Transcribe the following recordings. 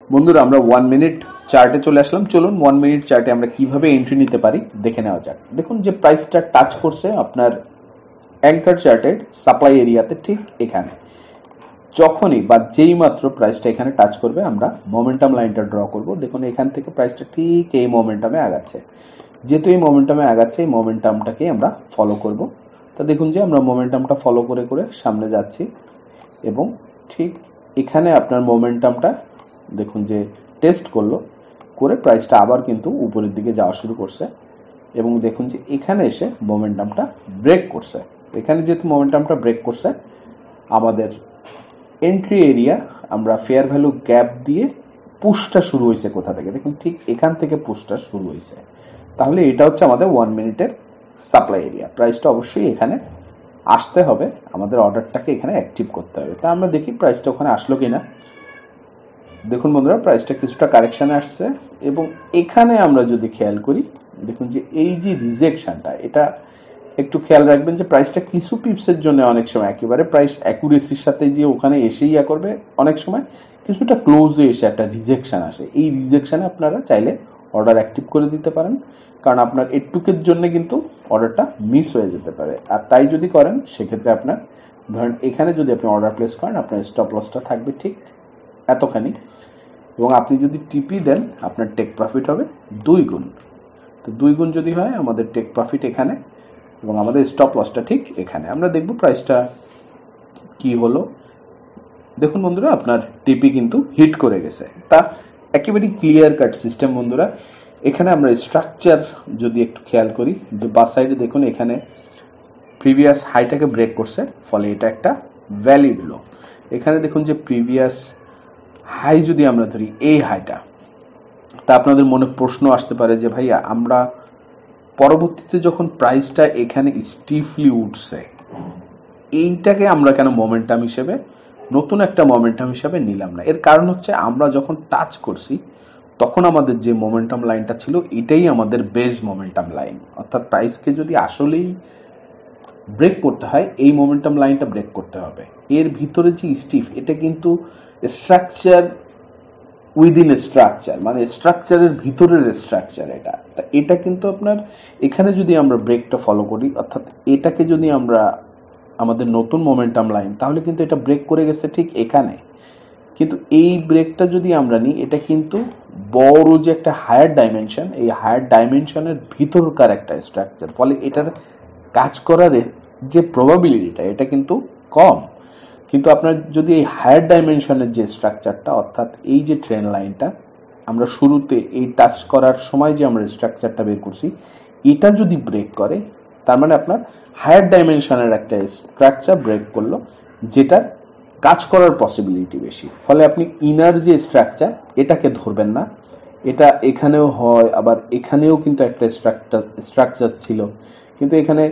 বন্ধুরা আমরা 1 মিনিট চার্টে চলে আসলাম। চলুন 1 মিনিট চার্টে আমরা কিভাবে এন্ট্রি নিতে পারি দেখে নেওয়া যাক। দেখুন যে প্রাইসটা টাচ করছে আপনার অ্যাঙ্কার চার্টের সাপ্লাই এরিয়াতে, ঠিক এখানে যখনই বা যেই মাত্র প্রাইসটা এখানে টাচ করবে আমরা মোমেন্টাম লাইনটা ড্র করব। দেখুন এখান থেকে প্রাইসটা ঠিক এই মোমেন্টামে আগাচ্ছে। যেহেতু এই মোমেন্টামে আগাচ্ছে, এই মোমেন্টামটাকে আমরা ফলো করব। তা দেখুন যে আমরা মোমেন্টামটা ফলো করে করে সামনে যাচ্ছি এবং ঠিক এখানে আপনার মোমেন্টামটা দেখুন যে টেস্ট করলো, করে প্রাইসটা আবার কিন্তু উপরের দিকে যাওয়া শুরু করছে এবং দেখুন যে এখানে এসে মোমেন্টামটা ব্রেক করছে। এখানে যেহেতু মোমেন্টামটা ব্রেক করছে, আমাদের এন্ট্রি এরিয়া আমরা ফেয়ার ভ্যালু গ্যাপ দিয়ে পুশটা শুরু হয়েছে কোথা থেকে, দেখুন ঠিক এখান থেকে পুশটা শুরু হয়েছে। তাহলে এটা হচ্ছে আমাদের 1 মিনিটের সাপ্লাই এরিয়া। প্রাইসটা অবশ্যই এখানে আসতে হবে, আমাদের অর্ডারটাকে এখানে অ্যাক্টিভ করতে হবে। তা আমরা দেখি প্রাইসটা ওখানে আসলো কিনা। দেখুন বন্ধুরা প্রাইসটা কিছুটা কারেকশানে আসছে এবং এখানে আমরা যদি খেয়াল করি, দেখুন যে এই যে রিজেকশনটা, এটা একটু খেয়াল রাখবেন যে প্রাইসটা কিছু পিপসের জন্য অনেক সময় একেবারে প্রাইস অ্যাকুরেসির সাথে যে ওখানে এসেই করবে, অনেক সময় কিছুটা ক্লোজে এসে একটা রিজেকশন আসে। এই রিজেকশনে আপনারা চাইলে অর্ডার অ্যাক্টিভ করে দিতে পারেন, কারণ আপনার এটুকের জন্য কিন্তু অর্ডারটা মিস হয়ে যেতে পারে। আর তাই যদি করেন সেক্ষেত্রে আপনার ধরেন এখানে যদি আপনি অর্ডার প্লেস করেন, আপনার স্টপ লসটা থাকবে ঠিক এতখানি এবং আপনি যদি টিপি দেন আপনার টেক প্রফিট হবে 2 গুণ। তো 2 গুণ যদি হয় আমাদের টেক প্রফিট এখানে এবং আমাদের স্টপ লসটা ঠিক এখানে। আমরা দেখব প্রাইসটা কি হলো। দেখুন বন্ধুরা আপনার টিপি কিন্তু হিট করে গেছে। তা একেবারে ক্লিয়ার কাট সিস্টেম বন্ধুরা। এখানে আমরা স্ট্রাকচার যদি একটু খেয়াল করি, যে বাস সাইডে দেখুন এখানে প্রিভিয়াস হাইটাকে ব্রেক করছে, ফলে এটা একটা ভ্যালিড লো। এখানে দেখুন যে প্রিভিয়াস হাই যদি আমরা ধরি এই হাইটা, তা আপনাদের মনে প্রশ্ন আসতে পারে যে ভাইয়া আমরা পরবর্তীতে যখন প্রাইসটা এখানে স্টিফলি উঠছে, এইটাকে আমরা কেন মোমেন্টাম হিসেবে, নতুন একটা মোমেন্টাম হিসেবে নিলাম না? এর কারণ হচ্ছে আমরা যখন টাচ করছি তখন আমাদের যে মোমেন্টাম লাইনটা ছিল এটাই আমাদের বেস মোমেন্টাম লাইন। অর্থাৎ প্রাইসকে যদি আসলেই ব্রেক করতে হয় এই মোমেন্টাম লাইনটা ব্রেক করতে হবে। এর ভিতরে যে স্টিফ, এটা কিন্তু স্ট্রাকচার উইদিন স্ট্রাকচার, মানে স্ট্রাকচারের ভিতরের স্ট্রাকচার এটা। এটা কিন্তু আপনার এখানে যদি আমরা ব্রেকটা ফলো করি, অর্থাৎ এটাকে যদি আমরা আমাদের নতুন মোমেন্টাম লাইন, তাহলে কিন্তু এটা ব্রেক করে গেছে ঠিক এখানে। কিন্তু এই ব্রেকটা যদি আমরা নিই, এটা কিন্তু বড় যে একটা হায়ার ডাইমেনশন, এই হায়ার ডাইমেনশনের ভিতরকার একটা স্ট্রাকচার, ফলে এটার কাজ করার যে প্রবাবিলিটিটা এটা কিন্তু কম। কিন্তু আপনার যদি এই হায়ার ডাইমেনশনের যে স্ট্রাকচারটা, অর্থাৎ এই যে ট্রেন লাইনটা আমরা শুরুতে এই টাচ করার সময় যে আমরা স্ট্রাকচারটা বের করছি, এটা যদি ব্রেক করে, তার মানে আপনার হায়ার ডাইমেনশনের একটা স্ট্রাকচার ব্রেক করলো, যেটার কাজ করার পসিবিলিটি বেশি। ফলে আপনি ইনার যে স্ট্রাকচার এটাকে ধরবেন না। এটা এখানেও হয়, আবার এখানেও কিন্তু একটা স্ট্রাকচার ছিল, কিন্তু এখানে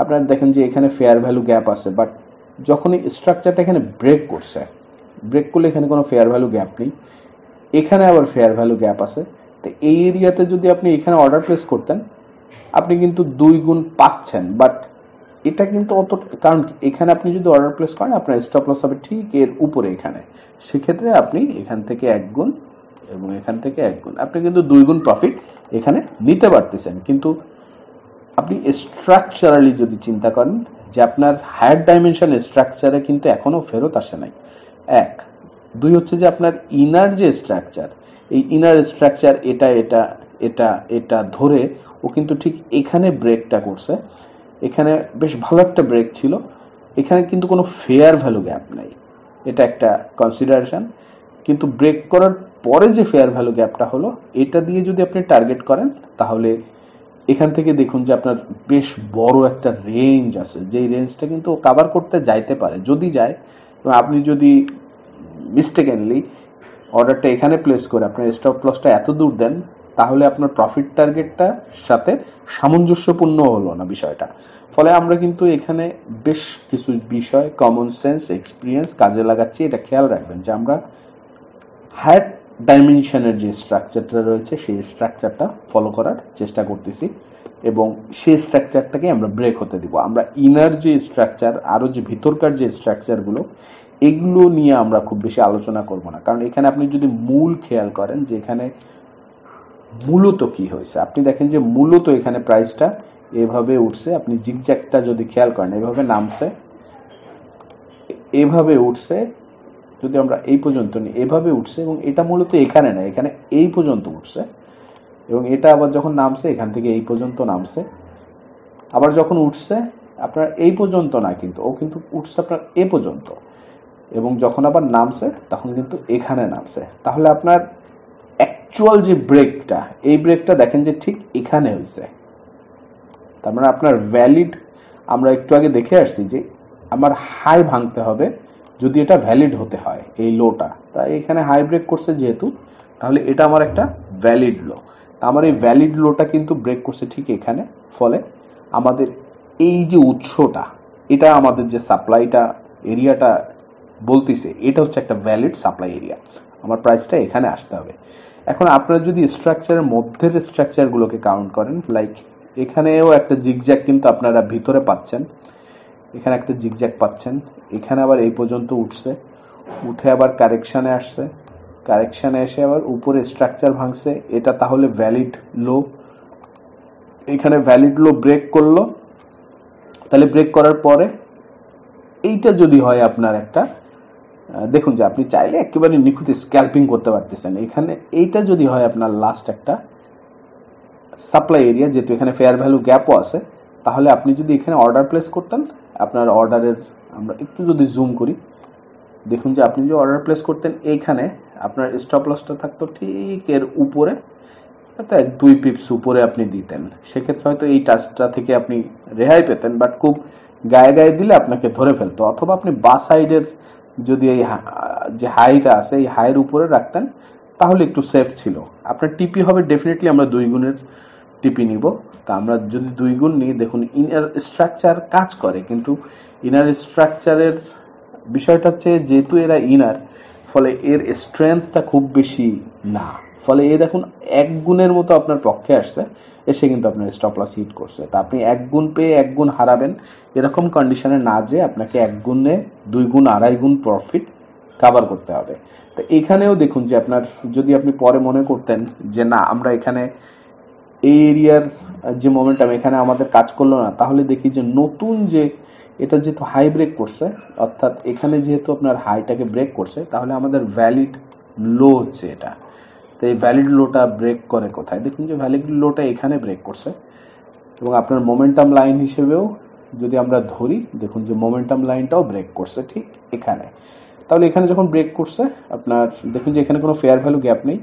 আপনার দেখেন যে এখানে ফেয়ার ভ্যালু গ্যাপ আছে, বাট যখন এই স্ট্রাকচারটা এখানে ব্রেক করছে, ব্রেক করলে এখানে কোনো ফেয়ার ভ্যালু গ্যাপ নেই, এখানে আবার ফেয়ার ভ্যালু গ্যাপ আছে। তো এই এরিয়াতে যদি আপনি এখানে অর্ডার প্লেস করতেন, আপনি কিন্তু 2 গুণ পাচ্ছেন, বাট এটা কিন্তু অত, কারণ এখানে আপনি যদি অর্ডার প্লেস করেন আপনার স্টপ লস হবে ঠিক এর উপরে এখানে। সেক্ষেত্রে আপনি এখান থেকে 1 গুণ এবং এখান থেকে 1 গুণ, আপনি কিন্তু 2 গুণ প্রফিট এখানে নিতে পারতেছেন। কিন্তু আপনি স্ট্রাকচারালি যদি চিন্তা করেন যে আপনার হায়ার ডাইমেনশন স্ট্রাকচারে কিন্তু এখনো ফেরত আসে নাই, 1। 2 হচ্ছে যে আপনার ইনার যে স্ট্রাকচার, এই ইনার স্ট্রাকচার এটা এটা এটা এটা ধরে ও কিন্তু ঠিক এখানে ব্রেকটা করছে। এখানে বেশ ভালো একটা ব্রেক ছিল, এখানে কিন্তু কোনো ফেয়ার ভ্যালু গ্যাপ নাই, এটা একটা কনসিডারেশন। কিন্তু ব্রেক করার পরে যে ফেয়ার ভ্যালু গ্যাপটা হলো, এটা দিয়ে যদি আপনি টার্গেট করেন, তাহলে এখান থেকে দেখুন যে আপনার বেশ বড় একটা রেঞ্জ আছে, যেই রেঞ্জটা কিন্তু কভার করতে যাইতে পারে। যদি যায় এবং আপনি যদি মিস্টেকেনলি অর্ডারটা এখানে প্লেস করে আপনার স্টপ লসটা এত দূর দেন, তাহলে আপনার প্রফিট টার্গেটটার সাথে সামঞ্জস্যপূর্ণ হলো না বিষয়টা। ফলে আমরা কিন্তু এখানে বেশ কিছু বিষয় কমন সেন্স এক্সপিরিয়েন্স কাজে লাগাচ্ছি। এটা খেয়াল রাখবেন যে আমরা হায়ার ডাইমেনশনের যে স্ট্রাকচারটা রয়েছে সেই স্ট্রাকচারটা ফলো করার চেষ্টা করতেছি এবং সেই স্ট্রাকচারটাকে আমরা ব্রেক হতে দিব। আমরা ইনার যে স্ট্রাকচার, আরো যে ভিতরকার যে স্ট্রাকচারগুলো, এগুলো নিয়ে আমরা খুব বেশি আলোচনা করব না, কারণ এখানে আপনি যদি মূল খেয়াল করেন যে এখানে মূলত কি হয়েছে, আপনি দেখেন যে মূলত এখানে প্রাইসটা এভাবে উঠছে, আপনি জিগজ্যাগটা যদি খেয়াল করেন এভাবে নামছে, এভাবে উঠছে, যদি আমরা এই পর্যন্ত নিই এভাবে উঠছে, এবং এটা মূলত এখানে না, এখানে এই পর্যন্ত উঠছে, এবং এটা আবার যখন নামছে এখান থেকে এই পর্যন্ত নামছে, আবার যখন উঠছে আপনার এই পর্যন্ত না, কিন্তু ও কিন্তু উঠছে আপনার এ পর্যন্ত, এবং যখন আবার নামছে তখন কিন্তু এখানে নামছে। তাহলে আপনার অ্যাকচুয়াল যে ব্রেকটা, এই ব্রেকটা দেখেন যে ঠিক এখানে হয়েছে। তার মানে আপনার ভ্যালিড, আমরা একটু আগে দেখে আসছি যে আমার হাই ভাঙতে হবে যদি এটা ভ্যালিড হতে হয়, এই লোটা, তাই এখানে হাই ব্রেক করছে যেহেতু, তাহলে এটা আমার একটা ভ্যালিড লো। আমার এই ভ্যালিড লোটা কিন্তু ব্রেক করছে ঠিক এখানে, ফলে আমাদের এই যে উৎসটা, এটা আমাদের যে সাপ্লাইটা এরিয়াটা বলতেছে, এটা হচ্ছে একটা ভ্যালিড সাপ্লাই এরিয়া, আমার প্রাইসটা এখানে আসতে হবে। এখন আপনারা যদি স্ট্রাকচারের মধ্যের স্ট্রাকচারগুলোকে কাউন্ট করেন, লাইক এখানেও একটা জিগজ্যাগ কিন্তু আপনারা ভিতরে পাচ্ছেন, এখানে একটা জিগজ্যাগ পাচ্ছেন, এখানে আবার এই পর্যন্ত উঠছে, উঠে আবার কারেকশানে আসছে, কারেকশানে এসে আবার উপরে স্ট্রাকচার ভাঙছে, এটা তাহলে ভ্যালিড লো, এখানে ভ্যালিড লো ব্রেক করলো, তাহলে ব্রেক করার পরে এইটা যদি হয় আপনার একটা, দেখুন যে আপনি চাইলে একেবারে নিখুঁত স্ক্যাল্পিং করতে পারতেছেন, এখানে এইটা যদি হয় আপনার লাস্ট একটা সাপ্লাই এরিয়া, যেহেতু এখানে ফেয়ার ভ্যালু গ্যাপও আছে, তাহলে আপনি যদি এখানে অর্ডার প্লেস করতেন, আপনার অর্ডারের, আমরা একটু যদি জুম করি, দেখুন যে আপনি যদি অর্ডার প্লেস করতেন এইখানে, আপনার স্টপ লসটা থাকতো ঠিক এর উপরে, হয়তো 1-2 পিপস উপরে আপনি দিতেন, সেক্ষেত্রে হয়তো এই টাচটা থেকে আপনি রেহাই পেতেন, বাট খুব গায়ে গায়ে দিলে আপনাকে ধরে ফেলতো, অথবা আপনি বা সাইডের যদি এই যে হাইটা আছে এই হাইয়ের উপরে রাখতেন, তাহলে একটু সেফ ছিল। আপনার টিপি হবে ডেফিনেটলি আমরা 2 গুণের টিপি নিব, তা আমরা যদি 2 গুণ নিই, দেখুন ইনার স্ট্রাকচার কাজ করে, কিন্তু ইনার স্ট্রাকচারের বিষয়টা হচ্ছে যেহেতু এরা ইনার, ফলে এর স্ট্রেংথটা খুব বেশি না, ফলে এ দেখুন 1 গুণের মতো আপনার পক্ষে আসছে, এসে কিন্তু আপনার স্টপ লস হিট করছে। তা আপনি 1 গুণ পেয়ে 1 গুণ হারাবেন এরকম কন্ডিশনে না, যে আপনাকে 1 গুণে 2 গুণ 2.5 গুণ প্রফিট কভার করতে হবে। তো এখানেও দেখুন যে আপনার, যদি আপনি পরে মনে করতেন যে না আমরা এখানে এই এরিয়ার যে মোমেন্টাম এখানে আমাদের কাজ করলো না, তাহলে দেখি যে নতুন যে এটা যেহেতু হাই ব্রেক করছে, অর্থাৎ এখানে যেহেতু আপনার হাইটাকে ব্রেক করছে, তাহলে আমাদের ভ্যালিড লো হচ্ছে এটা। তো এই ভ্যালিড লোটা ব্রেক করে কোথায়, দেখুন যে ভ্যালিড লোটা এখানে ব্রেক করছে, এবং আপনার মোমেন্টাম লাইন হিসেবেও যদি আমরা ধরি, দেখুন যে মোমেন্টাম লাইনটাও ব্রেক করছে ঠিক এখানে। তাহলে এখানে যখন ব্রেক করছে, আপনার দেখুন যে এখানে কোনো ফেয়ার ভ্যালু গ্যাপ নেই,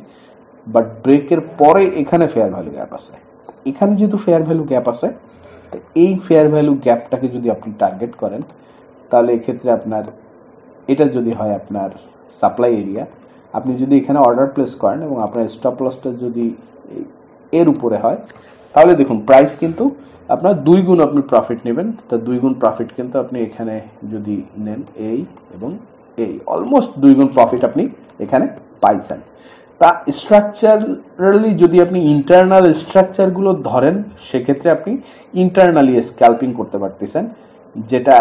বাট ব্রেকের পরে এখানে ফেয়ার ভ্যালু গ্যাপ আছে, এখানে যেহেতু ফেয়ার ভ্যালু গ্যাপ আছে, তো এই ফেয়ার ভ্যালু গ্যাপটাকে যদি আপনি টার্গেট করেন, তাহলে এক্ষেত্রে আপনার এটা যদি হয় আপনার সাপ্লাই এরিয়া, আপনি যদি এখানে অর্ডার প্লেস করেন এবং আপনার স্টপ লসটা যদি এর উপরে হয়, তাহলে দেখুন প্রাইস কিন্তু আপনার 2 গুণ আপনি প্রফিট নেবেন। তো 2 গুণ প্রফিট কিন্তু আপনি এখানে যদি নেন এই এবং এই, অলমোস্ট 2 গুণ প্রফিট আপনি এখানে পাইছেন। তা স্ট্রাকচারালি যদি আপনি ইন্টারনাল স্ট্রাকচারগুলো ধরেন, সেক্ষেত্রে আপনি ইন্টারনালি স্ক্যাল্পিং করতে পারতেছেন, যেটা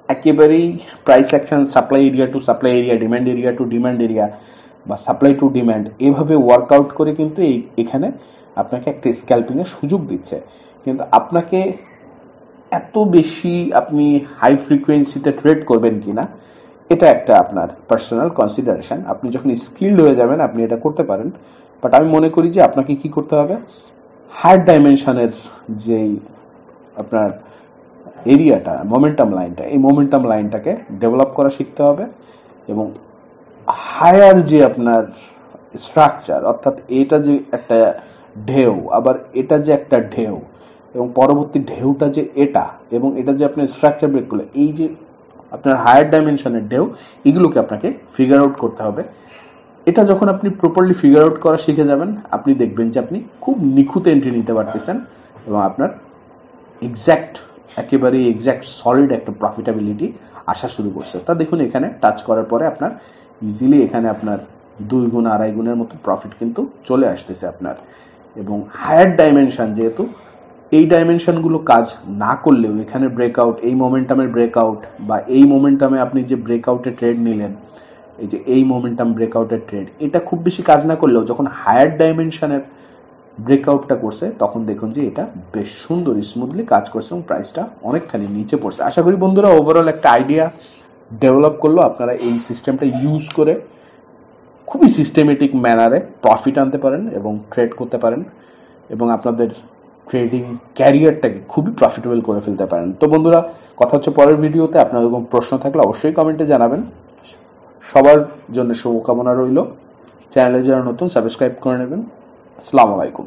একেবারেই price action supply area to supply area, demand area two demand area, বা সাপ্লাই টু ডিমান্ড, এভাবে ওয়ার্কআউট করে কিন্তু এখানে আপনাকে একটা স্ক্যাল্পিংয়ের সুযোগ দিচ্ছে। কিন্তু আপনাকে এত বেশি আপনি হাই ফ্রিকোয়েন্সিতে ট্রেড করবেন কিনা, এটা একটা আপনার পার্সোনাল কনসিডারেশন। আপনি যখন স্কিলড হয়ে যাবেন আপনি এটা করতে পারেন, বাট আমি মনে করি যে আপনাকে কি করতে হবে, হায়ার ডাইমেনশনের যেই আপনার এরিয়াটা, মোমেন্টাম লাইনটা, এই মোমেন্টাম লাইনটাকে ডেভেলপ করা শিখতে হবে, এবং হায়ার যে আপনার স্ট্রাকচার, অর্থাৎ এটা যে একটা ঢেউ, আবার এটা যে একটা ঢেউ, এবং পরবর্তী ঢেউটা যে এটা, এবং এটা যে আপনার স্ট্রাকচার ব্রেক করলে এই যে আপনার হায়ার ডাইমেনশনের ঢেউ, এগুলোকে আপনাকে ফিগার আউট করতে হবে। এটা যখন আপনি প্রপারলি ফিগার আউট করা শিখে যাবেন, আপনি দেখবেন যে আপনি খুব নিখুঁত এন্ট্রি নিতে পারতেছেন, এবং আপনার একেবারে এক্স্যাক্ট সলিড একটা প্রফিটেবিলিটি আসা শুরু করছে। তা দেখুন এখানে টাচ করার পরে আপনার ইজিলি এখানে আপনার 2 গুণ 2.5 গুণের মতো প্রফিট কিন্তু চলে আসতেছে আপনার, এবং হায়ার ডাইমেনশন যেহেতু, এই ডাইমেনশনগুলো কাজ না করলেও এখানে ব্রেকআউট, এই মোমেন্টামের ব্রেকআউট বা এই মোমেন্টামে আপনি যে ব্রেকআউটে ট্রেড নিলেন, এই যে এই মোমেন্টাম ব্রেকআউটের ট্রেড, এটা খুব বেশি কাজ না করলেও যখন হায়ার ডাইমেনশনের ব্রেকআউটটা করছে তখন দেখুন যে এটা বেশ সুন্দর স্মুথলি কাজ করছে এবং প্রাইসটা অনেকখানি নিচে পড়ছে। আশা করি বন্ধুরা ওভারঅল একটা আইডিয়া ডেভেলপ করলো, আপনারা এই সিস্টেমটা ইউজ করে খুবই সিস্টেমেটিক ম্যানারে প্রফিট আনতে পারেন এবং ট্রেড করতে পারেন এবং আপনাদের ট্রেডিং ক্যারিয়ারটাকে খুবই প্রফিটেবল করে ফেলতে পারেন। তো বন্ধুরা কথা হচ্ছে পরের ভিডিওতে। আপনাদের কোনো প্রশ্ন থাকলে অবশ্যই কমেন্টে জানাবেন। সবার জন্য শুভকামনা রইল। চ্যানেলে যারা নতুন সাবস্ক্রাইব করে নেবেন। আসসালামু আলাইকুম।